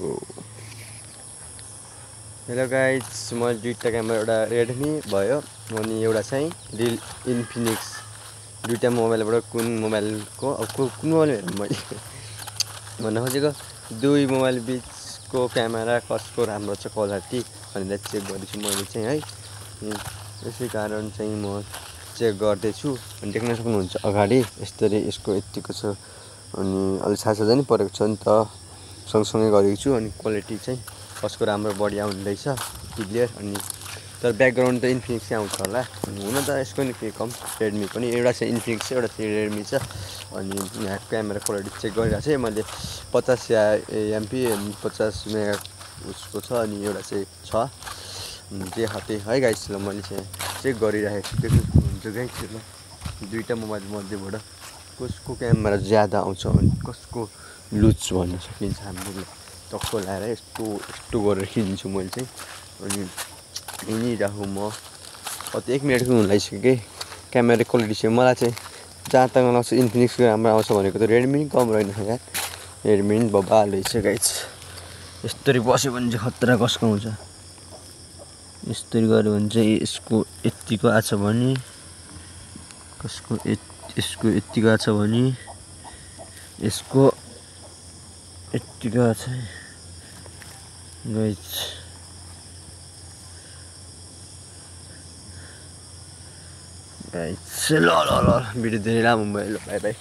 Go. Hello guys, म दुईटा camera, एउटा रेडमी भयो अनि एउटा चाहिँ रियल इन्फिनिक्स। दुईटा मोबाइलबाट कुन मोबाइलको कुन मोबाइल मैले भन्न खोजेको दुई मोबाइल बिचको क्यामेरा कसको राम्रो छ क्वालिटी भनेर चेक गर्दैछु मैले चाहिँ है। यसै कारण चाहिँ म चेक गर्दैछु। अनि देख्न सक्नुहुन्छ अगाडि यसरी यसको यतिको छ अनि अलि साझा नि परेको छ नि त, सँगसँगै गरेको छु। अनि क्वालिटी चाहिँ कसको राम्रो बढिया हुँदैछ क्लियर। अनि तर ब्याकग्राउन्ड त इन्फिनिक्सै आउँछ होला। हुन त यसको नि के कम, रेडमी पनि एउटा चाहिँ इन्फिनिक्स छ, एउटा चाहिँ रेडमी छ। अनि यहाँ क्यामेरा क्वालिटी चेक गरिरहेको चाहिँ मैले 50 एमपी अनि 50 मेगा उसको छ अनि एउटा चाहिँ छ त्यही है गाइस। ल मैले चाहिँ चेक गरिरहेको छु, देख्नु सक्नुहुन्छ गाइस। ल दुईटा मोबाइल मध्येबाट कसको क्यामेरा ज्यादा आउँछ अनि कसको लुज भन्न सकिन्छ हामीले। टक्क लगाएर यस्तो गरेर खिच्छु मैले चाहिँ। अनि हिँडिरहेको म कति 1 मिनटको हुन लागिसक्यो क्यामेरा क्वालिटी चाहिँ। मलाई चाहिँ जहाँ तक लाग्छ इन्फिनिक्सको राम्रो आउँछ भनेको त रेडमी नि कम रहेन यार। रेडमी नि बबाल रहेछ गाइस। यस्तरी बस्यो भने चाहिँ खतरा कसको आउँछ। यस्तरी गऱ्यो भने चाहिँ यसको यतिको आछ भने कसको यसको यतिको आछ भने यसको यतिको आछ गाइस। ल भिडियो धेरै लामो भयो। ल बाई बाई।